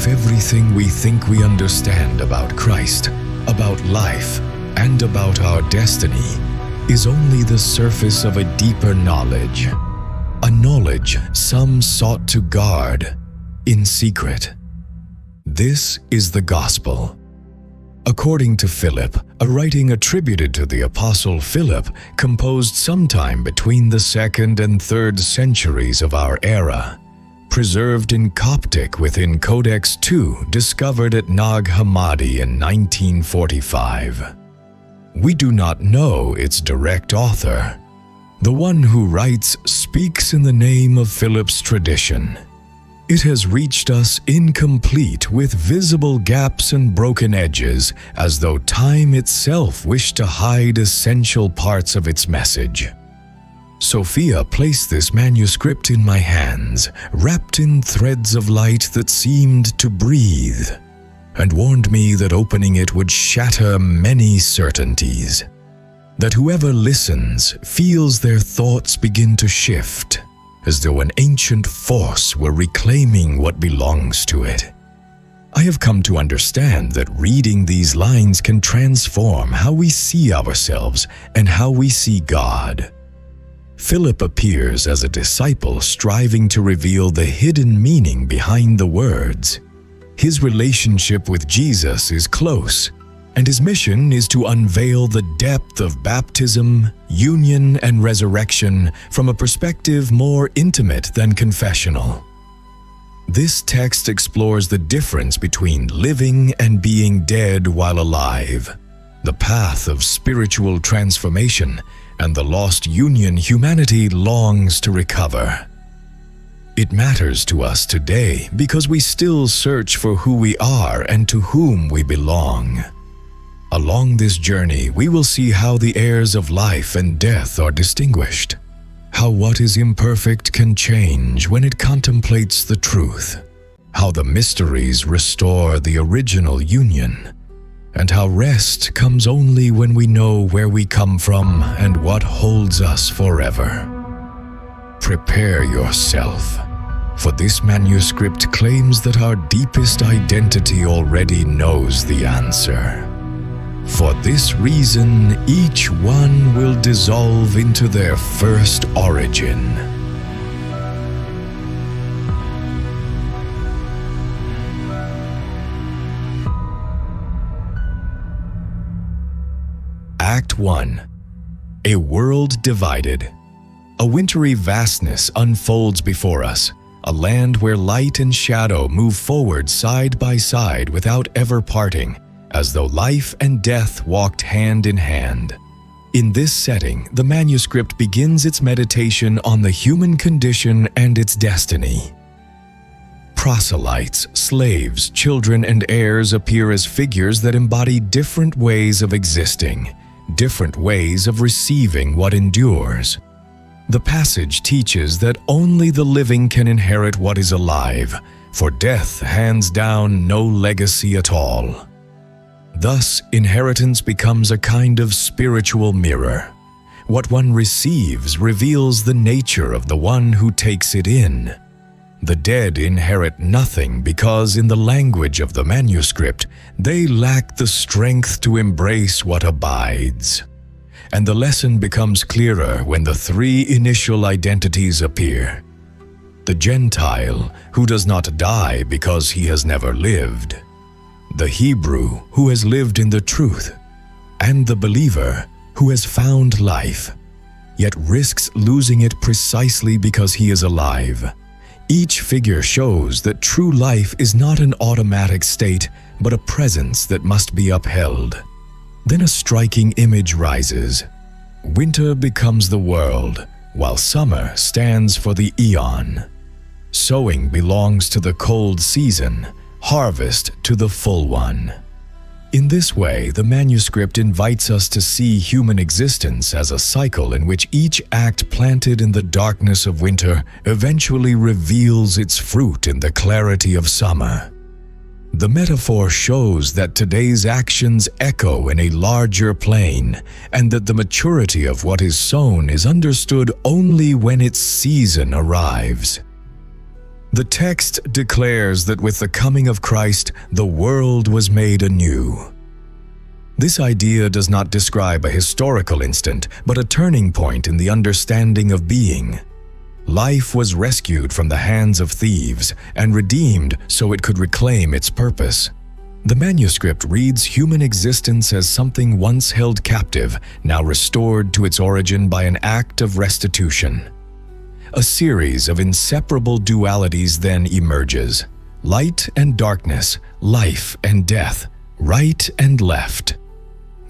if everything we think we understand about Christ, about life, and about our destiny is only the surface of a deeper knowledge, a knowledge some sought to guard in secret. This is the gospel. According to Philip, a writing attributed to the Apostle Philip, composed sometime between the 2nd and 3rd centuries of our era, preserved in Coptic within Codex II, discovered at Nag Hammadi in 1945. We do not know its direct author. The one who writes speaks in the name of Philip's tradition. It has reached us incomplete, with visible gaps and broken edges, as though time itself wished to hide essential parts of its message. Sophia placed this manuscript in my hands, wrapped in threads of light that seemed to breathe, and warned me that opening it would shatter many certainties, that whoever listens feels their thoughts begin to shift, as though an ancient force were reclaiming what belongs to it. I have come to understand that reading these lines can transform how we see ourselves and how we see God. Philip appears as a disciple striving to reveal the hidden meaning behind the words. His relationship with Jesus is close, and his mission is to unveil the depth of baptism, union, and resurrection from a perspective more intimate than confessional. This text explores the difference between living and being dead while alive, the path of spiritual transformation, and the lost union humanity longs to recover. It matters to us today because we still search for who we are and to whom we belong. Along this journey, we will see how the heirs of life and death are distinguished, how what is imperfect can change when it contemplates the truth, how the mysteries restore the original union, and how rest comes only when we know where we come from and what holds us forever. Prepare yourself, for this manuscript claims that our deepest identity already knows the answer. For this reason, each one will dissolve into their first origin. Act 1. A world divided. A wintry vastness unfolds before us, a land where light and shadow move forward side by side without ever parting, as though life and death walked hand in hand. In this setting, the manuscript begins its meditation on the human condition and its destiny. Proselytes, slaves, children, and heirs appear as figures that embody different ways of existing, different ways of receiving what endures. The passage teaches that only the living can inherit what is alive, for death hands down no legacy at all. Thus, inheritance becomes a kind of spiritual mirror. What one receives reveals the nature of the one who takes it in. The dead inherit nothing because, in the language of the manuscript, they lack the strength to embrace what abides. And the lesson becomes clearer when the three initial identities appear. The Gentile, who does not die because he has never lived. The Hebrew, who has lived in the truth, and the believer, who has found life, yet risks losing it precisely because he is alive. Each figure shows that true life is not an automatic state, but a presence that must be upheld. Then a striking image rises. Winter becomes the world, while summer stands for the eon. Sowing belongs to the cold season, harvest to the full one. In this way, the manuscript invites us to see human existence as a cycle in which each act planted in the darkness of winter eventually reveals its fruit in the clarity of summer. The metaphor shows that today's actions echo in a larger plane, and that the maturity of what is sown is understood only when its season arrives. The text declares that with the coming of Christ, the world was made anew. This idea does not describe a historical instant, but a turning point in the understanding of being. Life was rescued from the hands of thieves and redeemed so it could reclaim its purpose. The manuscript reads human existence as something once held captive, now restored to its origin by an act of restitution. A series of inseparable dualities then emerges: light and darkness, life and death, right and left.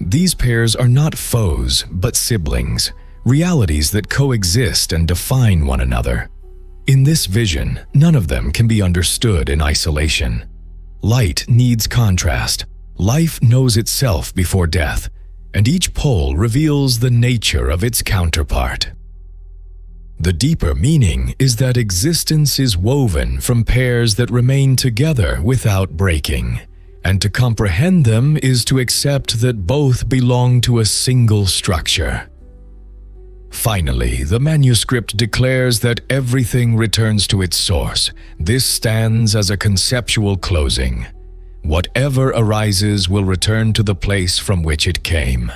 These pairs are not foes, but siblings, realities that coexist and define one another. In this vision, none of them can be understood in isolation. Light needs contrast. Life knows itself before death, and each pole reveals the nature of its counterpart. The deeper meaning is that existence is woven from pairs that remain together without breaking, and to comprehend them is to accept that both belong to a single structure. Finally, the manuscript declares that everything returns to its source. This stands as a conceptual closing. Whatever arises will return to the place from which it came.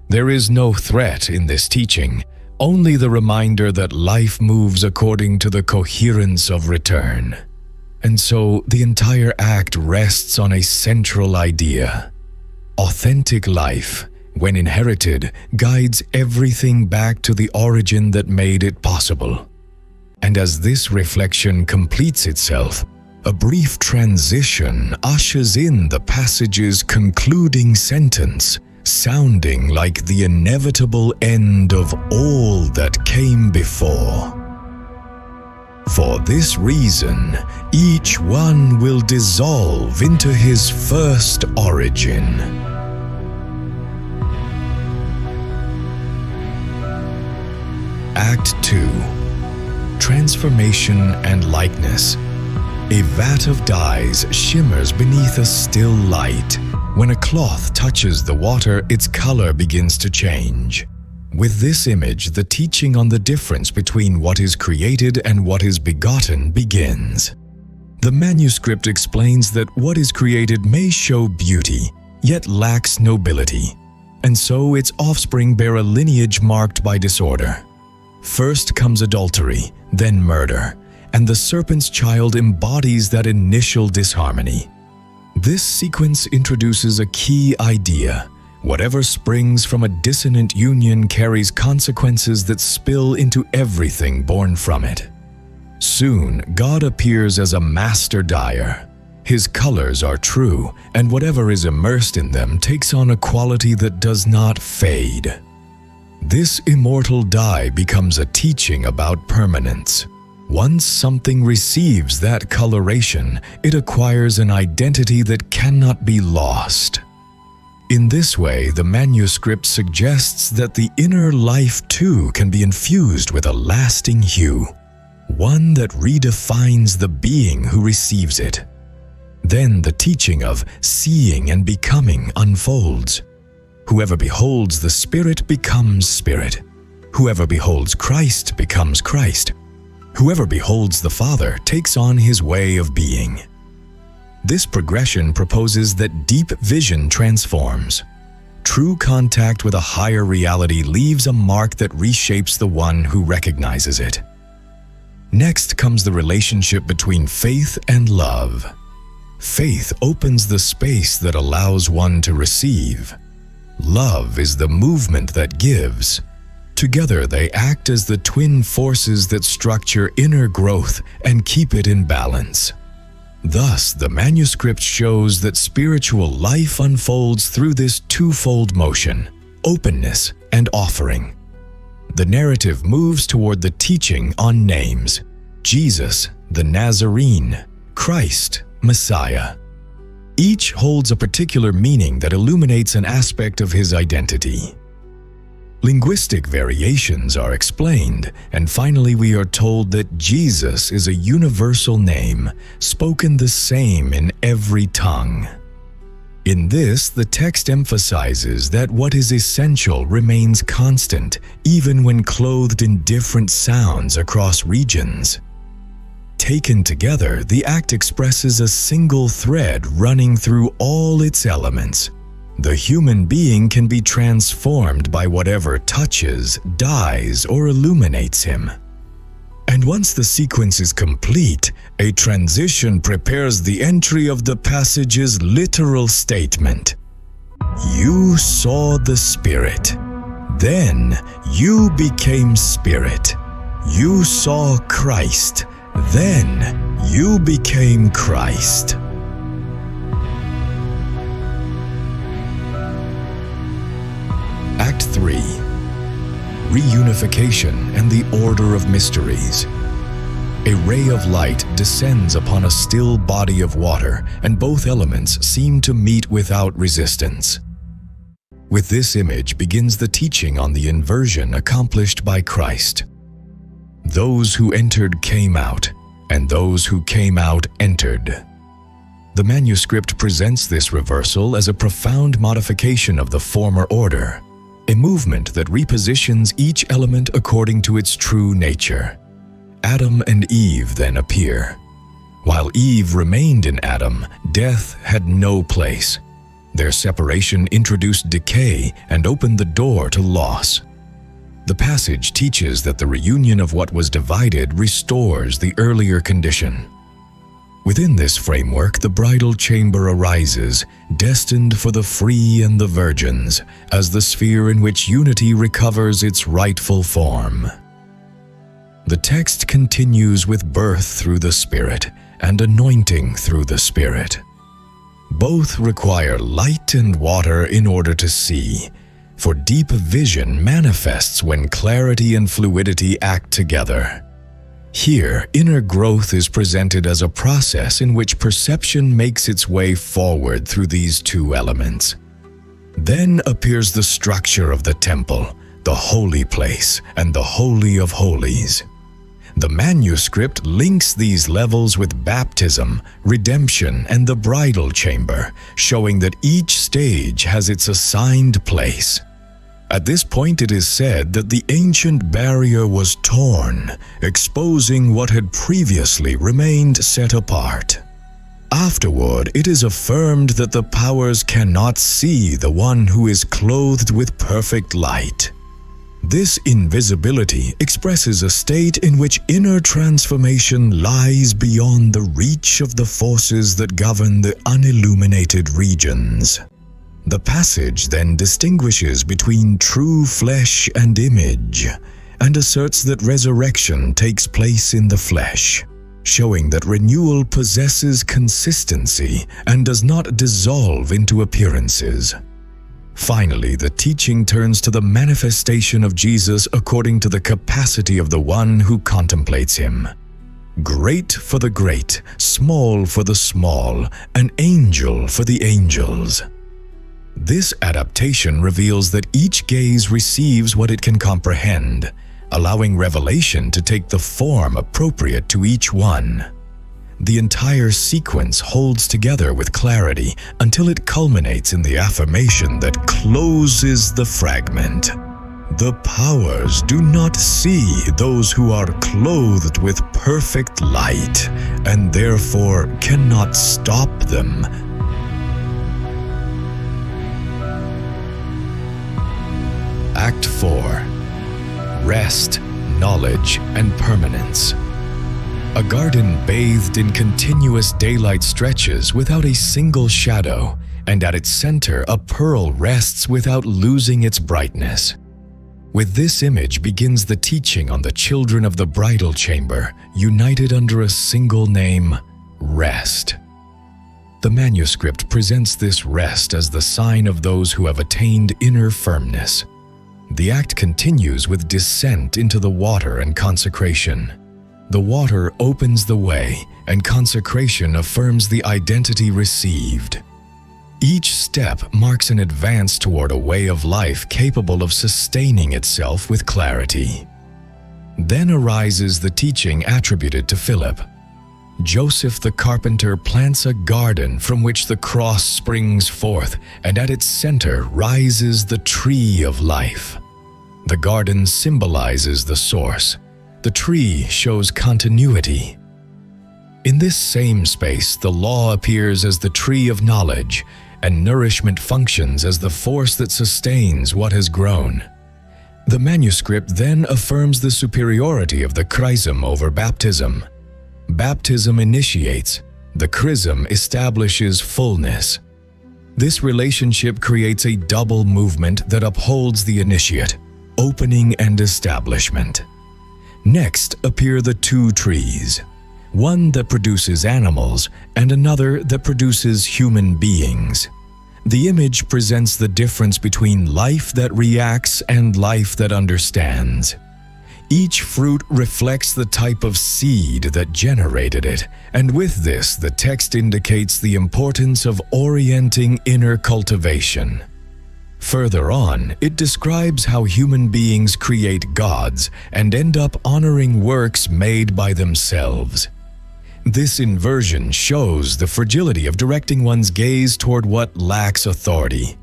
There is no threat in this teaching, only the reminder that life moves according to the coherence of return. And so the entire act rests on a central idea. Authentic life, when inherited, guides everything back to the origin that made it possible. And as this reflection completes itself, a brief transition ushers in the passage's concluding sentence, sounding like the inevitable end of all that came before. For this reason, each one will dissolve into his first origin. Act 2. Transformation and likeness. A vat of dyes shimmers beneath a still light. When a cloth touches the water, its color begins to change. With this image, the teaching on the difference between what is created and what is begotten begins. The manuscript explains that what is created may show beauty, yet lacks nobility, and so its offspring bear a lineage marked by disorder. First comes adultery, then murder, and the serpent's child embodies that initial disharmony. This sequence introduces a key idea. Whatever springs from a dissonant union carries consequences that spill into everything born from it. Soon, God appears as a master dyer. His colors are true, and whatever is immersed in them takes on a quality that does not fade. This immortal dye becomes a teaching about permanence. Once something receives that coloration, it acquires an identity that cannot be lost. In this way, the manuscript suggests that the inner life too can be infused with a lasting hue, one that redefines the being who receives it. Then the teaching of seeing and becoming unfolds. Whoever beholds the Spirit becomes Spirit. Whoever beholds Christ becomes Christ. Whoever beholds the Father takes on his way of being. This progression proposes that deep vision transforms. True contact with a higher reality leaves a mark that reshapes the one who recognizes it. Next comes the relationship between faith and love. Faith opens the space that allows one to receive. Love is the movement that gives. Together they act as the twin forces that structure inner growth and keep it in balance. Thus, the manuscript shows that spiritual life unfolds through this twofold motion: openness and offering. The narrative moves toward the teaching on names: Jesus, the Nazarene, Christ, Messiah. Each holds a particular meaning that illuminates an aspect of his identity. Linguistic variations are explained, and finally we are told that Jesus is a universal name, spoken the same in every tongue. In this, the text emphasizes that what is essential remains constant, even when clothed in different sounds across regions. taken together, the act expresses a single thread running through all its elements. The human being can be transformed by whatever touches, dyes, or illuminates him. And once the sequence is complete, a transition prepares the entry of the passage's literal statement. You saw the Spirit. Then you became Spirit. You saw Christ. Then you became Christ. Act 3. Reunification and the Order of Mysteries. A ray of light descends upon a still body of water, and both elements seem to meet without resistance. With this image begins the teaching on the inversion accomplished by Christ. Those who entered came out, and those who came out entered. The manuscript presents this reversal as a profound modification of the former order, a movement that repositions each element according to its true nature. Adam and Eve then appear. While Eve remained in Adam, death had no place. Their separation introduced decay and opened the door to loss. The passage teaches that the reunion of what was divided restores the earlier condition. Within this framework, the bridal chamber arises, destined for the free and the virgins, as the sphere in which unity recovers its rightful form. The text continues with birth through the Spirit and anointing through the Spirit. Both require light and water in order to see, for deep vision manifests when clarity and fluidity act together. Here, inner growth is presented as a process in which perception makes its way forward through these two elements. Then appears the structure of the temple, the holy place, and the Holy of Holies. The manuscript links these levels with baptism, redemption, and the bridal chamber, showing that each stage has its assigned place. At this point, it is said that the ancient barrier was torn, exposing what had previously remained set apart. Afterward, it is affirmed that the powers cannot see the one who is clothed with perfect light. This invisibility expresses a state in which inner transformation lies beyond the reach of the forces that govern the unilluminated regions. The passage then distinguishes between true flesh and image, and asserts that resurrection takes place in the flesh, showing that renewal possesses consistency and does not dissolve into appearances. Finally, the teaching turns to the manifestation of Jesus according to the capacity of the one who contemplates him. Great for the great, small for the small, an angel for the angels. This adaptation reveals that each gaze receives what it can comprehend, allowing revelation to take the form appropriate to each one. The entire sequence holds together with clarity until it culminates in the affirmation that closes the fragment. The powers do not see those who are clothed with perfect light, and therefore cannot stop them. Act 4. Rest, Knowledge, and Permanence. A garden bathed in continuous daylight stretches without a single shadow, and at its center a pearl rests without losing its brightness. With this image begins the teaching on the children of the bridal chamber, united under a single name, rest. The manuscript presents this rest as the sign of those who have attained inner firmness. The act continues with descent into the water and consecration. The water opens the way, and consecration affirms the identity received. Each step marks an advance toward a way of life capable of sustaining itself with clarity. Then arises the teaching attributed to Philip. Joseph the carpenter plants a garden from which the cross springs forth, and at its center rises the tree of life. The garden symbolizes the source. The tree shows continuity. In this same space, the law appears as the tree of knowledge, and nourishment functions as the force that sustains what has grown. The manuscript then affirms the superiority of the chrism over baptism. Baptism initiates, the chrism establishes fullness. This relationship creates a double movement that upholds the initiate, opening and establishment. Next appear the two trees, one that produces animals and another that produces human beings. The image presents the difference between life that reacts and life that understands. Each fruit reflects the type of seed that generated it, and with this, the text indicates the importance of orienting inner cultivation. Further on, it describes how human beings create gods and end up honoring works made by themselves. This inversion shows the fragility of directing one's gaze toward what lacks authority.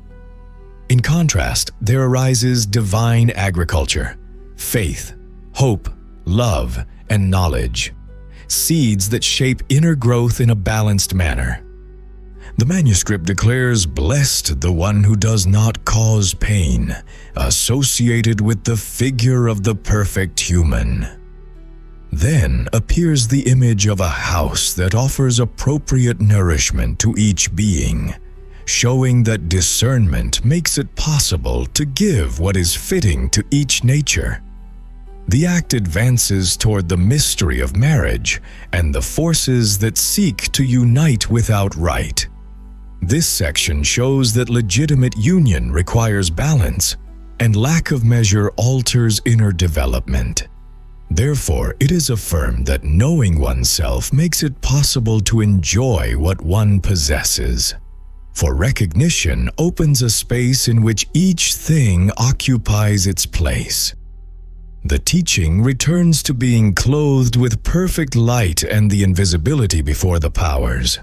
In contrast, there arises divine agriculture, faith, hope, love, and knowledge, seeds that shape inner growth in a balanced manner. The manuscript declares, "Blessed the one who does not cause pain, associated with the figure of the perfect human." Then appears the image of a house that offers appropriate nourishment to each being, showing that discernment makes it possible to give what is fitting to each nature. The act advances toward the mystery of marriage and the forces that seek to unite without right. This section shows that legitimate union requires balance, and lack of measure alters inner development. Therefore, it is affirmed that knowing oneself makes it possible to enjoy what one possesses. For recognition opens a space in which each thing occupies its place. The teaching returns to being clothed with perfect light and the invisibility before the powers.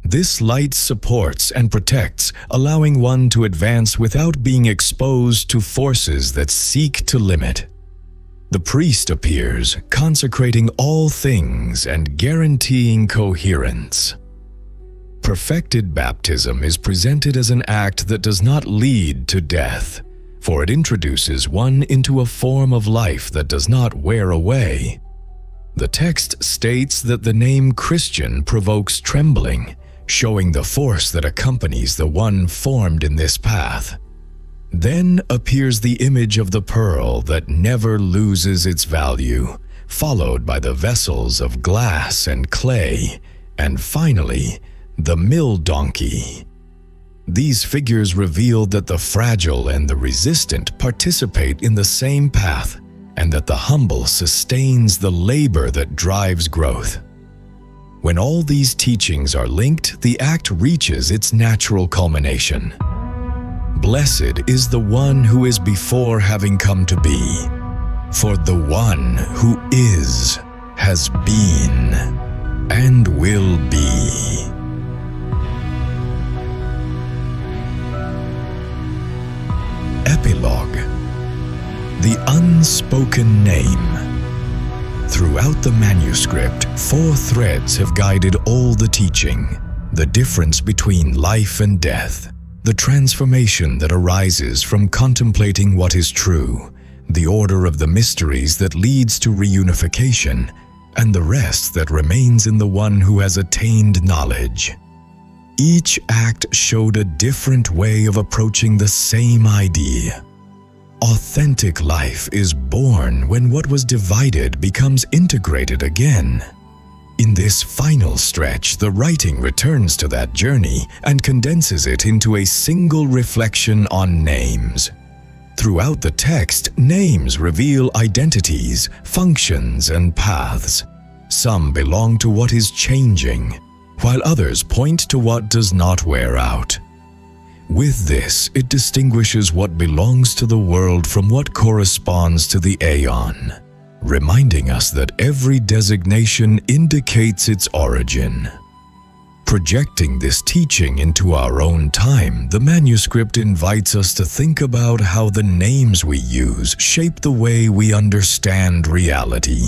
This light supports and protects, allowing one to advance without being exposed to forces that seek to limit. The priest appears, consecrating all things and guaranteeing coherence. Perfected baptism is presented as an act that does not lead to death, for it introduces one into a form of life that does not wear away. The text states that the name Christian provokes trembling, showing the force that accompanies the one formed in this path. Then appears the image of the pearl that never loses its value, followed by the vessels of glass and clay, and finally, the mill donkey. These figures reveal that the fragile and the resistant participate in the same path, and that the humble sustains the labor that drives growth. When all these teachings are linked, the act reaches its natural culmination. Blessed is the one who is before having come to be, for the one who is, has been, and will be. Epilogue. The Unspoken Name. Throughout the manuscript, 4 threads have guided all the teaching: the difference between life and death, the transformation that arises from contemplating what is true, the order of the mysteries that leads to reunification, and the rest that remains in the one who has attained knowledge. Each act showed a different way of approaching the same idea. Authentic life is born when what was divided becomes integrated again. In this final stretch, the writing returns to that journey and condenses it into a single reflection on names. Throughout the text, names reveal identities, functions, and paths. Some belong to what is changing, while others point to what does not wear out. With this, it distinguishes what belongs to the world from what corresponds to the aeon, reminding us that every designation indicates its origin. Projecting this teaching into our own time, the manuscript invites us to think about how the names we use shape the way we understand reality.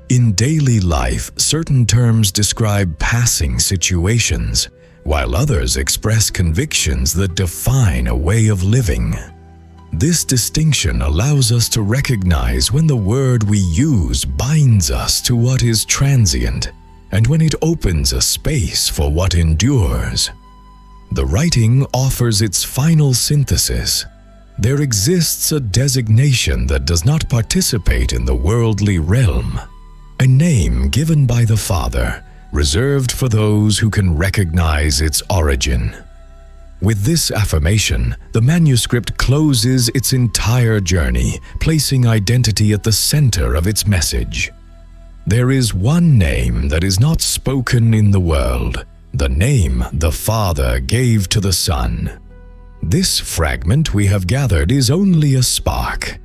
In daily life, certain terms describe passing situations, while others express convictions that define a way of living. This distinction allows us to recognize when the word we use binds us to what is transient, and when it opens a space for what endures. The writing offers its final synthesis. There exists a designation that does not participate in the worldly realm, a name given by the Father, reserved for those who can recognize its origin. With this affirmation, the manuscript closes its entire journey, placing identity at the center of its message. There is one name that is not spoken in the world, the name the Father gave to the Son. This fragment we have gathered is only a spark.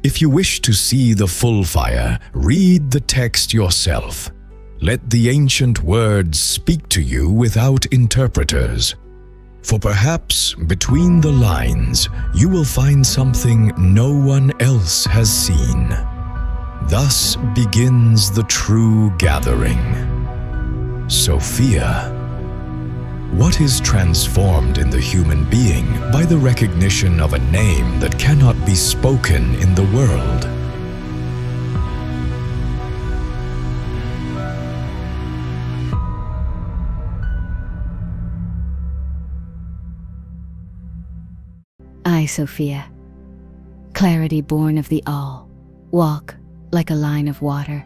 If you wish to see the full fire, read the text yourself. Let the ancient words speak to you without interpreters. For perhaps between the lines, you will find something no one else has seen. Thus begins the true gathering. Sophia. What is transformed in the human being by the recognition of a name that cannot be spoken in the world? I, Sophia, clarity born of the all, walk like a line of water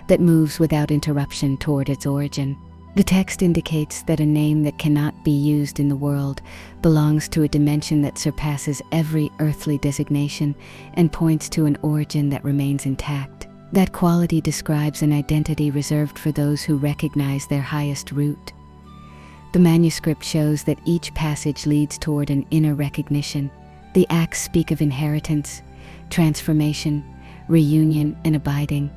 that moves without interruption toward its origin. The text indicates that a name that cannot be used in the world belongs to a dimension that surpasses every earthly designation and points to an origin that remains intact. That quality describes an identity reserved for those who recognize their highest root. The manuscript shows that each passage leads toward an inner recognition. The acts speak of inheritance, transformation, reunion, and abiding,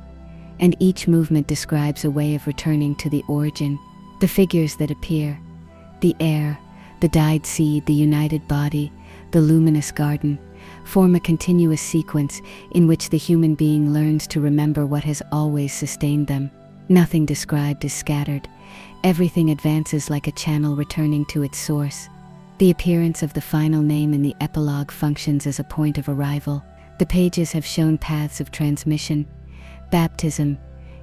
and each movement describes a way of returning to the origin. The figures that appear, the air, the dyed seed, the united body, the luminous garden, form a continuous sequence in which the human being learns to remember what has always sustained them. Nothing described is scattered. Everything advances like a channel returning to its source. The appearance of the final name in the epilogue functions as a point of arrival. The pages have shown paths of transmission, baptism,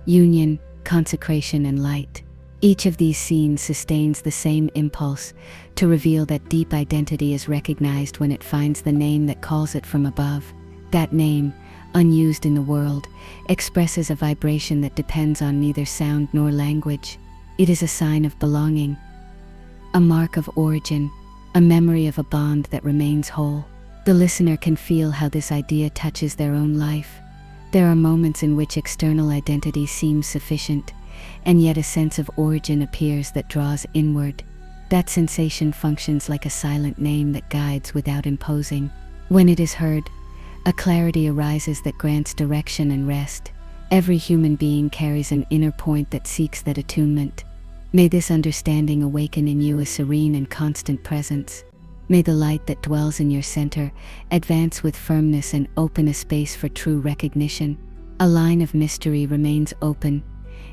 union, consecration, and light. Each of these scenes sustains the same impulse to reveal that deep identity is recognized when it finds the name that calls it from above. That name, unused in the world, expresses a vibration that depends on neither sound nor language. It is a sign of belonging, a mark of origin, a memory of a bond that remains whole. The listener can feel how this idea touches their own life. There are moments in which external identity seems sufficient, and yet a sense of origin appears that draws inward. That sensation functions like a silent name that guides without imposing. When it is heard, a clarity arises that grants direction and rest. Every human being carries an inner point that seeks that attunement. May this understanding awaken in you a serene and constant presence. May the light that dwells in your center advance with firmness and open a space for true recognition. A line of mystery remains open,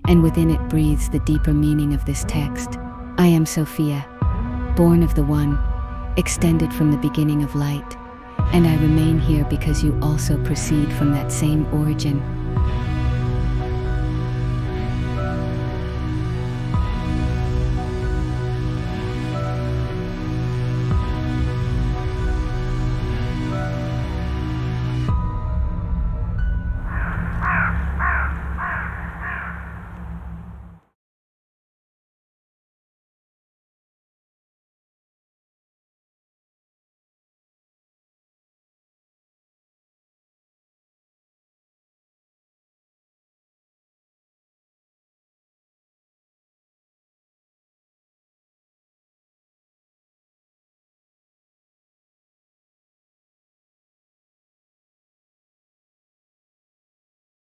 and within it breathes the deeper meaning of this text. I am Sophia, born of the One, extended from the beginning of light, and I remain here because you also proceed from that same origin.